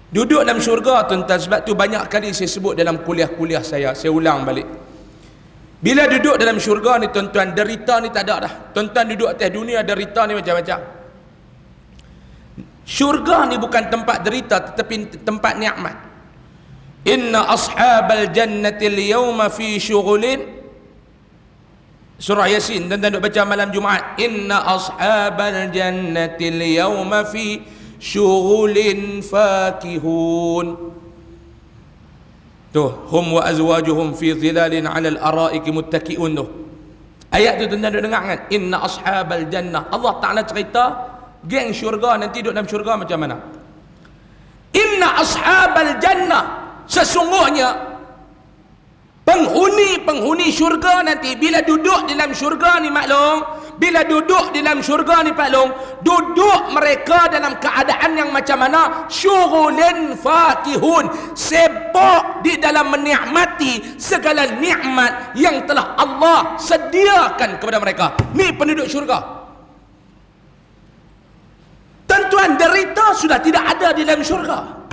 Duduk dalam syurga tuan-tuan, sebab tu banyak kali saya sebut dalam kuliah-kuliah saya ulang balik. Bila duduk dalam syurga ni tuan-tuan, derita ni tak ada dah. Tuan-tuan duduk atas dunia, derita ni macam-macam. Syurga ni bukan tempat derita, tetapi tempat nikmat. Inna ashabal jannati al-yawma fi syughulin. Surah Yasin, tuan-tuan duk baca malam Jumaat. Inna ashabal jannati al-yawma fi syughulin fakihun. Tuh, hum wa azwajuhum fi dhilalin 'ala al-ara'iki muttaqi'un tuh. Ayat tu tuan-tuan duk dengar kan? Inna ashabal jannah. Allah Taala cerita geng syurga nanti duduk dalam syurga macam mana. Inna ashabal jannah, sesungguhnya penghuni syurga nanti bila duduk dalam syurga ni maklum, bila duduk dalam syurga ni maklum, duduk mereka dalam keadaan yang macam mana? Syughulin fakihun, sibuk di dalam menikmati segala nikmat yang telah Allah sediakan kepada mereka. Ni penduduk syurga. Tuan-tuan, derita sudah tidak ada di dalam syurga.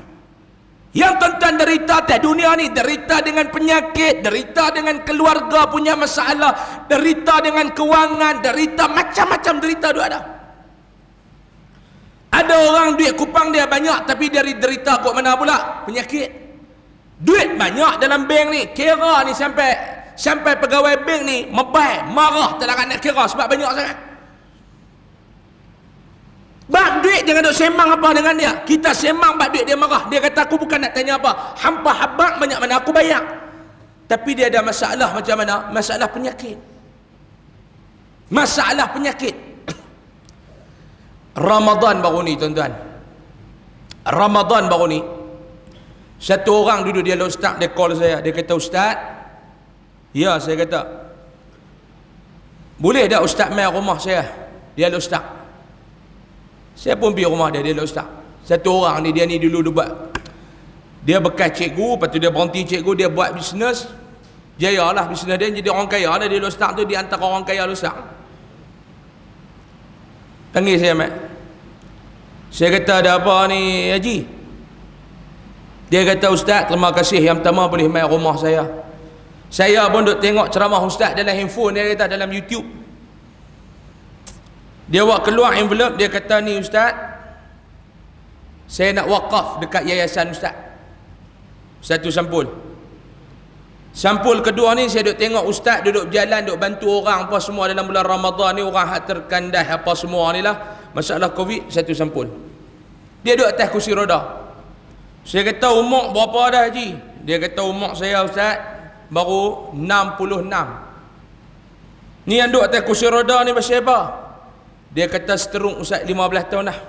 Yang tuan-tuan derita atas dunia ni, derita dengan penyakit, derita dengan keluarga punya masalah, derita dengan kewangan, derita macam-macam derita tu ada. Ada orang duit kupang dia banyak, tapi dari derita kok mana pula? Penyakit. Duit banyak dalam bank ni, kira ni sampai pegawai bank ni mebay, marah tak nak kira sebab banyak sangat. Bak duit jangan duk sembang apa dengan dia. Kita sembang bak duit dia marah. Dia kata aku bukan nak tanya apa. Hampa habak banyak mana aku bayar. Tapi dia ada masalah macam mana? Masalah penyakit. Masalah penyakit. Ramadan baru ni tuan-tuan. Ramadan baru ni. Satu orang duduk dia ustaz, dia call saya. Dia kata, "Ustaz." Ya, saya kata, "Boleh tak ustaz mai rumah saya?" Dia ustaz. Saya pun pergi rumah dia ustaz. Satu orang ni, dia ni dulu dia bekas cikgu, lepas tu dia berhenti cikgu, dia buat bisnes. Jaya lah bisnes dia, jadi orang kaya lah. Dia ustaz tu di antara orang kaya ustaz. Panggil saya, Mat. Saya kata, "Ada apa ni Haji?" Dia kata, "Ustaz, terima kasih yang pertama boleh mai rumah saya. Saya pun duk tengok ceramah ustaz dalam handphone," dia kata, "dalam YouTube." Dia buat keluar envelope, dia kata, "Ni ustaz, saya nak wakaf dekat yayasan ustaz." Satu sampul. Sampul kedua ni, saya duk tengok ustaz duduk berjalan, duk bantu orang apa semua dalam bulan Ramadan ni, orang hak terkandas apa semua ni lah, masalah Covid. Satu sampul. Dia duduk atas kursi roda. Saya kata, "Umur berapa dah Haji?" Dia kata, "Umur saya ustaz baru 66. Ni yang duduk atas kursi roda ni masih apa?" Dia kata, "Seteruk ustaz 15 tahun dah.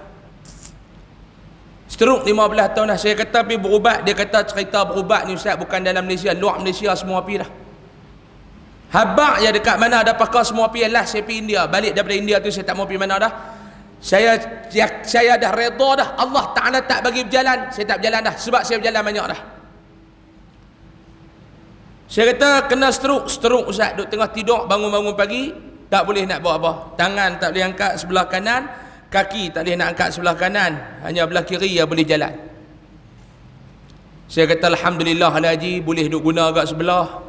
Seteruk 15 tahun dah." Saya kata, "Pergi berubat." Dia kata, "Cerita berubat ni ustaz bukan dalam Malaysia, luar Malaysia semua pergi dah. Habak je dekat mana ada pakar semua pergi. Last saya pergi India. Balik daripada India tu saya tak mau pergi mana dah. Saya dah redha dah. Allah Ta'ala tak bagi berjalan, saya tak berjalan dah. Sebab saya berjalan banyak dah." Saya kata, "Kena seteruk ustaz. Duk tengah tidur, bangun-bangun pagi tak boleh nak buat apa. Tangan tak boleh angkat sebelah kanan, kaki tak boleh nak angkat sebelah kanan, hanya belah kiri yang boleh jalan." Saya kata, "Alhamdulillah Haji, boleh duk guna agak sebelah."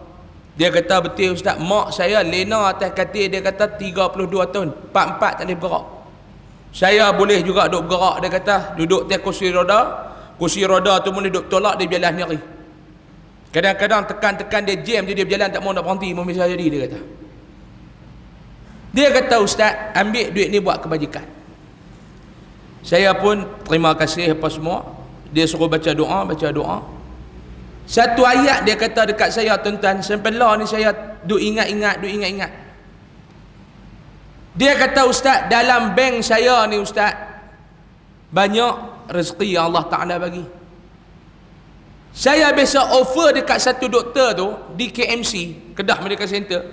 Dia kata, "Betul ustaz, mak saya lena atas katil," dia kata 32 tahun, 4 tak boleh bergerak. Saya boleh juga duk bergerak. Dia kata, duduk atas kursi roda tu pun dia duk tolak, dia berjalan sendiri. Kadang-kadang tekan dia jam je, dia berjalan tak mau nak berhenti, mau bisa jadi. Dia kata, "Ustaz, ambil duit ni buat kebajikan." Saya pun terima kasih apa semua. Dia suruh baca doa. Satu ayat dia kata dekat saya tuan-tuan, sampai lah ni saya duk ingat-ingat. Dia kata, "Ustaz, dalam bank saya ni ustaz, banyak rezeki yang Allah Ta'ala bagi. Saya biasa offer dekat satu doktor tu di KMC, Kedah Medical Center.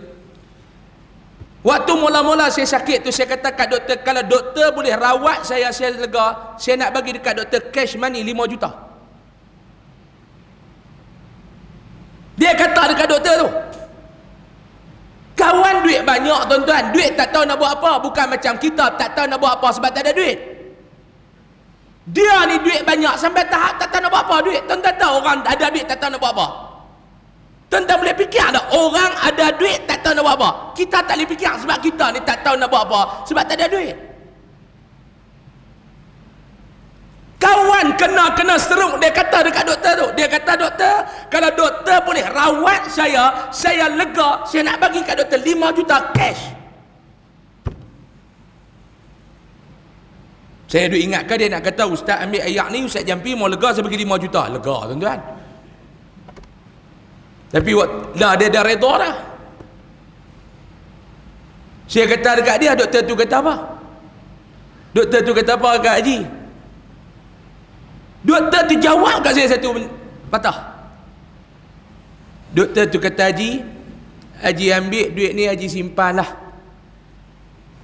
Waktu mula-mula saya sakit tu, saya kata kat doktor, kalau doktor boleh rawat saya lega, saya nak bagi dekat doktor cash money 5 juta. Dia kata dekat doktor tu. Kawan duit banyak tuan-tuan, duit tak tahu nak buat apa. Bukan macam kita tak tahu nak buat apa sebab tak ada duit. Dia ni duit banyak sampai tahap tak tahu nak buat buat apa duit? Tuan-tuan tahu orang ada duit tak tahu nak buat apa? Tuan-tuan boleh fikir tak? Orang ada duit tak tahu nak buat apa? Kita tak boleh fikir sebab kita ni tak tahu nak buat apa, sebab tak ada duit. Kawan kena serung, dia kata dekat doktor tu, dia kata, doktor, kalau doktor boleh rawat saya lega, saya nak bagi kat doktor 5 juta cash. Saya duk ingatkan dia nak kata, ustaz ambil ayak ni, ustaz jampi mau lega, saya bagi 5 juta. Lega tuan-tuan. Tapi dah dia dah redha dah. Saya kata dekat dia, doktor tu kata apa? Doktor tu kata apa dekat Haji? Doktor tu jawab kat saya satu patah. Doktor tu kata, Haji ambil duit ni, Haji simpan lah.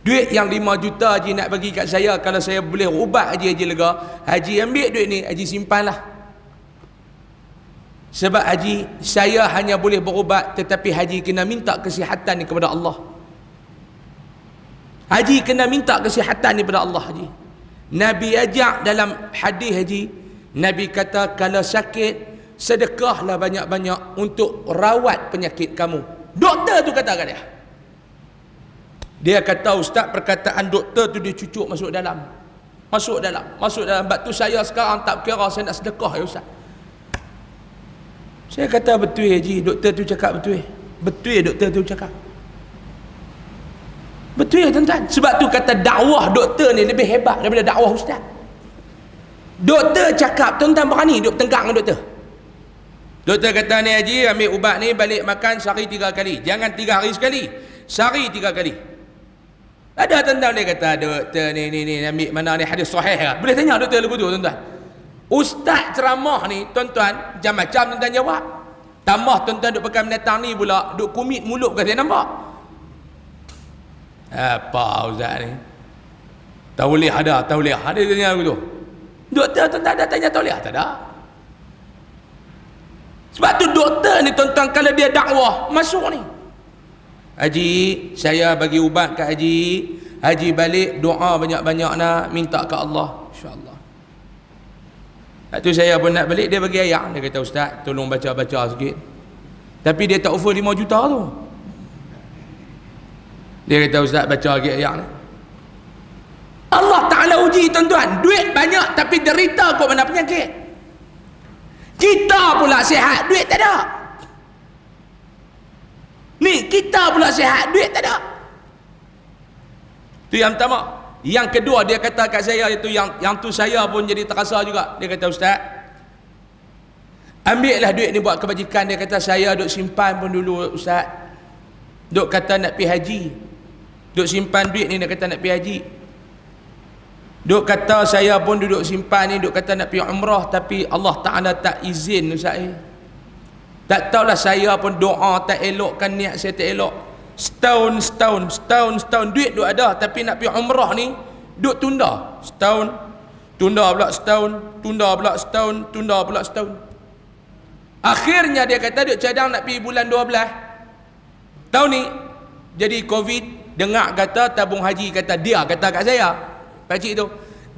Duit yang 5 juta Haji nak bagi kat saya, kalau saya boleh ubat Haji lega. Haji ambil duit ni, Haji simpan lah. Sebab Haji, saya hanya boleh berubat, tetapi Haji kena minta kesihatan ni kepada Allah. Haji kena minta kesihatan ni kepada Allah. Haji, Nabi ajak dalam hadis Haji, Nabi kata, kalau sakit sedekahlah banyak-banyak untuk rawat penyakit kamu. Doktor tu kata kat dia. Dia kata, ustaz, perkataan doktor tu dia cucuk masuk dalam. Sebab tu saya sekarang tak kira saya nak sedekah ya ustaz. Saya kata, betul Haji, doktor tu cakap betul. Betul doktor tu cakap. Betul ya tuan-tuan. Sebab tu kata dakwah doktor ni lebih hebat daripada dakwah ustaz. Doktor cakap, tuan-tuan berani duk tenggang dengan doktor. Doktor kata, ni Haji ambil ubat ni, balik makan sehari 3 kali. Jangan 3 hari sekali, sehari 3 kali. Ada tuan-tuan dia kata, doktor ni ambil mana ni hadis sahih lah. Boleh tanya doktor lagu tu tuan-tuan. Ustaz ceramah ni tuan-tuan macam-macam tuan-tuan jawab. Tambah tuan-tuan duk pegang binatang ni pula, duk kumit mulut ke saya nampak. Apa ustaz ni? Tauliah ada tanya lagu tu. Doktor tuan-tuan ada tanya tauliah? Tak ada. Sebab tu doktor ni tuan-tuan, kalau dia dakwah masuk ni, Haji saya bagi ubat kat Haji, Haji balik doa banyak-banyak nak minta ke Allah, insya-Allah. Lepas tu saya pun nak balik, dia bagi ayat, dia kata, ustaz tolong baca-baca sikit. Tapi dia tak offer 5 juta tu. Dia kata, ustaz baca lagi ayat ni. Allah Ta'ala uji tuan-tuan, duit banyak tapi derita kot mana penyakit. Kita pula sihat, duit tak ada. Ni kita pula sihat, duit tak ada. Tu yang pertama. Yang kedua dia kata kat saya, itu yang tu saya pun jadi terasa juga. Dia kata, ustaz ambillah duit ni buat kebajikan. Dia kata, saya duk simpan pun dulu ustaz, duk kata nak pergi haji, duk simpan duit ni nak kata nak pergi haji. Duk kata saya pun duduk simpan ni, duk kata nak pergi umrah, tapi Allah Ta'ala tak izin ustaz. Tak tahulah, saya pun doa tak elokkan niat saya tak elok. Setahun duit duk ada, tapi nak pergi umrah ni duk tunda. Setahun, tunda pula setahun, tunda pula setahun, tunda pula setahun. Akhirnya dia kata duk cadang nak pergi bulan 12 tahun ni. Jadi Covid, dengar kata tabung haji, kata dia kata kat saya, pakcik tu,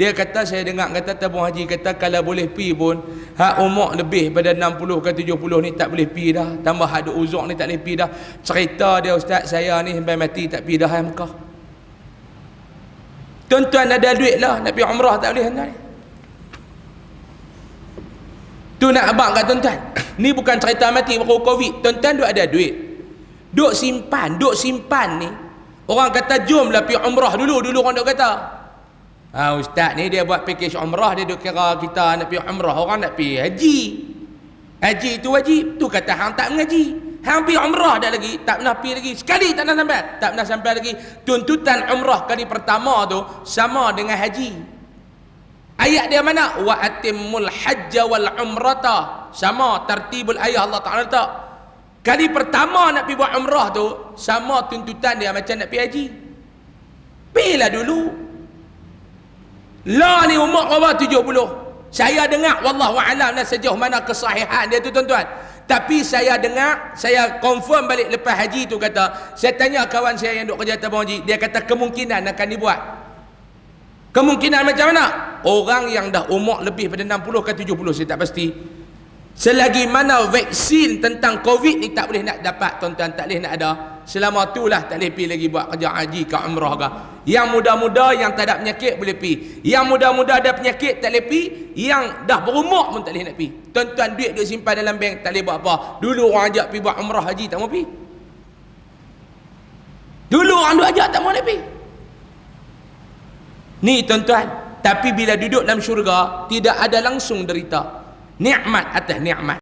dia kata saya dengar kata tabung haji kata kalau boleh pergi pun hak umur lebih pada 60 ke 70 ni tak boleh pergi dah. Tambah hak duk uzur ni tak boleh pergi dah. Cerita dia, ustaz saya ni sampai mati tak pergi dah Mekah. Tuan-tuan ada duit lah nak pergi umrah tak boleh tuan-tuan. Tu nak abang kat tuan-tuan. Ni bukan cerita mati baru Covid. Tuan-tuan duk ada duit, duk simpan ni. Orang kata jomlah pergi umrah dulu orang duk kata. Ustaz ni dia buat package umrah, dia duk kira kita nak pergi umrah, orang nak pergi haji. Haji tu wajib. Tu kata hang tak mengaji, hang pergi umrah dah lagi, tak pernah pergi lagi. Sekali tak pernah sampai lagi. Tuntutan umrah kali pertama tu sama dengan haji. Ayat dia mana? Wa atimmul hajja wal umrata. Sama tertibul ayat Allah Ta'ala tak. Kali pertama nak pergi buat umrah tu sama tuntutan dia macam nak pergi haji. Pergilah dulu. Lah ni umur berapa? 70. Saya dengar wallahu a'lam dan sejauh mana kesahihan dia tu tuan-tuan. Tapi saya dengar, saya confirm balik lepas haji tu kata, saya tanya kawan saya yang duk kerja tabung haji, dia kata kemungkinan akan dibuat. Kemungkinan macam mana? Orang yang dah umur lebih pada 60 ke 70, saya tak pasti. Selagi mana vaksin tentang COVID ni tak boleh nak dapat, tuan-tuan, tak boleh nak ada, selama tu lah tak boleh pergi lagi buat kerja haji ke umrah ke. Yang muda-muda yang tak ada penyakit boleh pergi. Yang muda-muda ada penyakit tak boleh pergi. Yang dah berumur pun tak boleh nak pergi. Tuan-tuan, duit duk simpan dalam bank tak boleh buat apa. Dulu orang ajak pergi buat umrah haji tak mau pergi. Dulu orang duk ajak tak mau nak pergi. Ni tuan-tuan, tapi bila duduk dalam syurga tidak ada langsung derita. Nikmat atas nikmat.